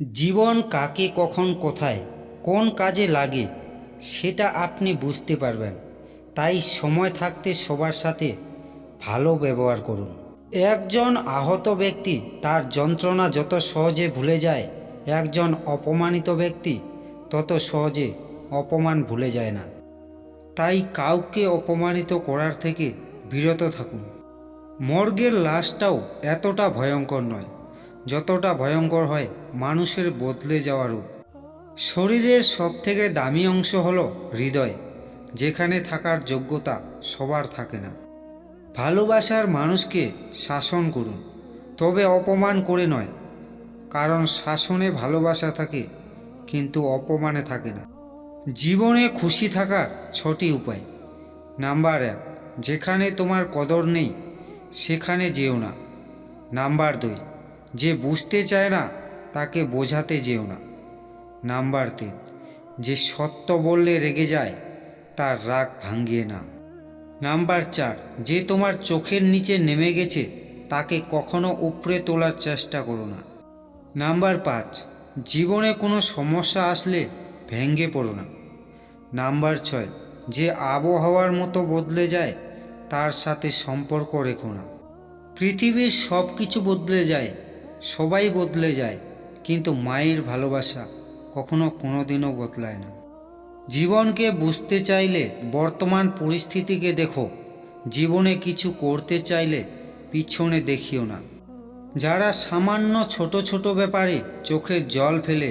জীবন কাকে কখন কোথায় কোন কাজে লাগে সেটা আপনি বুঝতে পারবেন। তাই সময় থাকতে সবার সাথে ভালো ব্যবহার করুন। একজন আহত ব্যক্তি তার যন্ত্রণা যত সহজে ভুলে যায়, একজন অপমানিত ব্যক্তি তত সহজে অপমান ভুলে যায় না। তাই কাউকে অপমানিত করার থেকে বিরত থাকুন। মর্গের লাশটাও এতটা ভয়ঙ্কর নয় যতটা ভয়ঙ্কর হয় মানুষের বদলে যাওয়া রূপ। শরীরের সবথেকে দামি অংশ হলো হৃদয়, যেখানে থাকার যোগ্যতা সবার থাকে না। ভালোবাসার মানুষকে শাসন করুন, তবে অপমান করে নয়, কারণ শাসনে ভালোবাসা থাকে কিন্তু অপমানে থাকে না। জীবনে খুশি থাকার 6টি উপায়। নাম্বার 1, যেখানে তোমার কদর নেই সেখানে যেও না। নাম্বার 2, যে বুঝতে চায় না তাকে বোঝাতে যেও না। নাম্বার 3, যে সত্য বললে রেগে যায় তার রাগ ভাঙিয়ে না। নাম্বার 4, যে তোমার চোখের নিচে নেমে গেছে তাকে কখনো উপরে তোলার চেষ্টা করো না। নাম্বার 5, জীবনে কোনো সমস্যা আসলে ভেঙে পড়ো না। নাম্বার 6, যে আবহাওয়ার মতো বদলে যায় তার সাথে সম্পর্ক রেখো না। পৃথিবীর সব কিছু বদলে যায়, সবাই বদলে যায়, কিন্তু মায়ের ভালোবাসা কখনো কোনোদিনও বদলায় না। জীবনকে বুঝতে চাইলে বর্তমান পরিস্থিতিকে দেখো, জীবনে কিছু করতে চাইলে পিছনে দেখিও না। যারা সামান্য ছোট ছোট ব্যাপারে চোখের জল ফেলে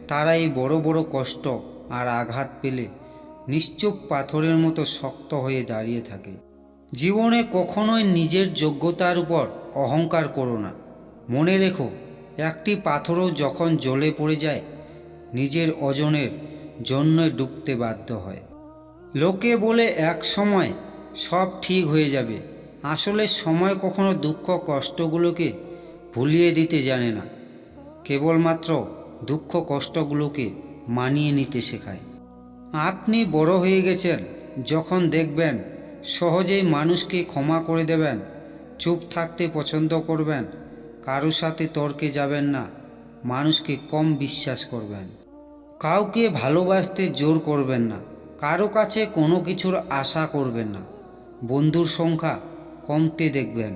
তারাই বড় বড় কষ্ট আর আঘাত পেলে নিশ্চুপ পাথরের মতো শক্ত হয়ে দাঁড়িয়ে থাকে। জীবনে কখনোই নিজের যোগ্যতার উপর অহংকার করো না। মনে রেখো, একটি পাথরও যখন জলে পড়ে যায় নিজের ওজনের জন্য ডুবতে বাধ্য হয়। লোকে বলে এক সময় সব ঠিক হয়ে যাবে, আসলে সময় কখনো দুঃখ কষ্টগুলোকে ভুলিয়ে দিতে জানে না, কেবলমাত্র দুঃখ কষ্টগুলোকে মানিয়ে নিতে শেখায়। আপনি বড় হয়ে গেছেন যখন দেখবেন সহজেই মানুষকে ক্ষমা করে দেবেন, চুপ থাকতে পছন্দ করবেন, কারো সাথে তর্কে যাবেন না, মানুষকে কম বিশ্বাস করবেন, কাউকে ভালোবাসতে জোর করবেন না, কারো কাছে কোনো কিছুর আশা করবেন না, বন্ধুর সংখ্যা কমতে দেখবেন।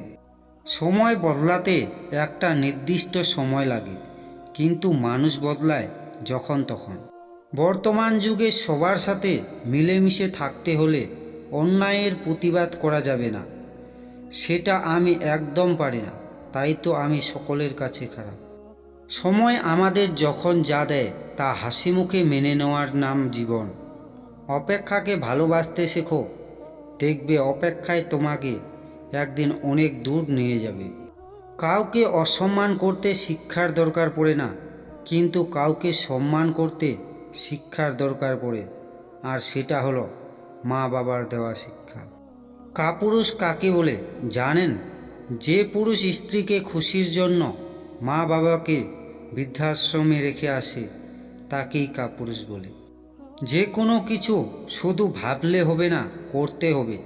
সময় বদলাতে একটা নির্দিষ্ট সময় লাগে, কিন্তু মানুষ বদলায় যখন তখন। বর্তমান যুগে সবার সাথে মিলেমিশে থাকতে হলে অন্যায়ের প্রতিবাদ করা যাবে না। সেটা আমি একদম পারি না, তাই তো আমি সকলের কাছে খারাপ। সময় আমাদের যখন যা দেয় তা হাসি মুখে মেনে নেওয়ার নাম জীবন। অপেক্ষাকে ভালোবাসতে শেখো, দেখবে অপেক্ষায় তোমাকে একদিন অনেক দূর নিয়ে যাবে। কাউকে অসম্মান করতে শিক্ষার দরকার পড়ে না, কিন্তু কাউকে সম্মান করতে শিক্ষার দরকার পড়ে, আর সেটা হলো মা বাবার দেওয়া শিক্ষা। কাপুরুষ কাকে বলে জানেন? যে পুরুষ স্ত্রীকে খুশির জন্য মা বাবাকে বৃদ্ধাশ্রমে রেখে আসে তাকেই কাপুরুষ বলে। যে কোনো কিছু শুধু ভাবলে হবে না, করতে হবে।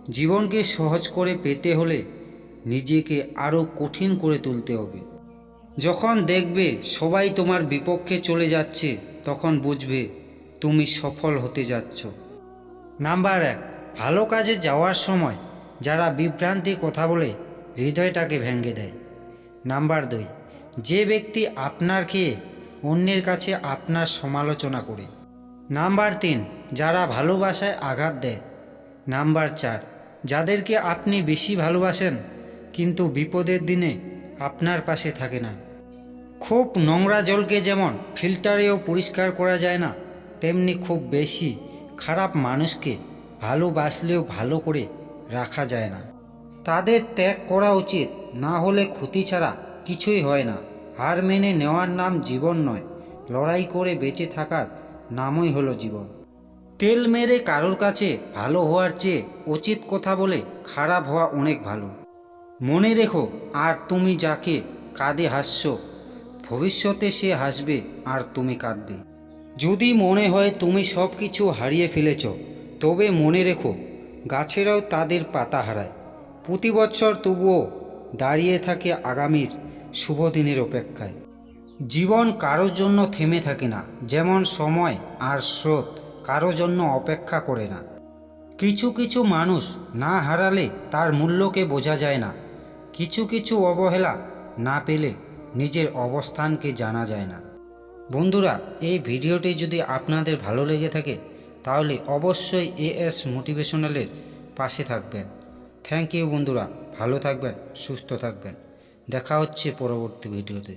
জীবনকে সহজ করে পেতে হলে নিজেকে আরও কঠিন করে তুলতে হবে। যখন দেখবে সবাই তোমার বিপক্ষে চলে যাচ্ছে তখন বুঝবে তুমি সফল হতে যাচ্ছ। নাম্বার 1, ভালো কাজে যাওয়ার সময় যারা বিভ্রান্তি কথা বলে হৃদয়টাকে ভেঙে দেয়। নাম্বার 2, যে ব্যক্তি আপনার খেয়ে অন্যের কাছে আপনার সমালোচনা করে। নাম্বার 3, যারা ভালোবাসায় আঘাত দেয়। নাম্বার 4, যাদেরকে আপনি বেশি ভালোবাসেন কিন্তু বিপদের দিনে আপনার পাশে থাকে না। খুব নোংরা জলকে যেমন ফিল্টারেও পরিষ্কার করা যায় না, তেমনি খুব বেশি খারাপ মানুষকে ভালোবাসলেও ভালো করে রাখা যায় না। তাদের ত্যাগ করা উচিত, না হলে ক্ষতি ছাড়া কিছুই হয় না। হার মেনে নেওয়ার নাম জীবন নয়, লড়াই করে বেঁচে থাকার নামই হলো জীবন। তেল মেরে কারোর কাছে ভালো হওয়ার চেয়ে উচিত কথা বলে খারাপ হওয়া অনেক ভালো। মনে রেখো, আর তুমি যাকে কাঁদে হাসছো, ভবিষ্যতে সে হাসবে আর তুমি কাঁদবে। যদি মনে হয় তুমি সব কিছু হারিয়ে ফেলেছ, তবে মনে রেখো গাছেরাও তাদের পাতা হারায়, প্রতি বছর তবুও দাঁড়িয়ে থাকে আগামীর শুভ দিনের অপেক্ষায়। জীবন কারোর জন্য থেমে থাকে না, যেমন সময় আর স্রোত কারোর জন্য অপেক্ষা করে না। কিছু কিছু মানুষ না হারালে তার মূল্যকে বোঝা যায় না, কিছু কিছু অবহেলা না পেলে নিজের অবস্থানকে জানা যায় না। বন্ধুরা, এই ভিডিওটি যদি আপনাদের ভালো লেগে থাকে তাহলে অবশ্যই এএস মোটিভেশনালের পাশে থাকবেন। থ্যাংক ইউ বন্ধুরা, ভালো থাকবেন, সুস্থ থাকবেন। দেখা হচ্ছে পরবর্তী ভিডিওতে।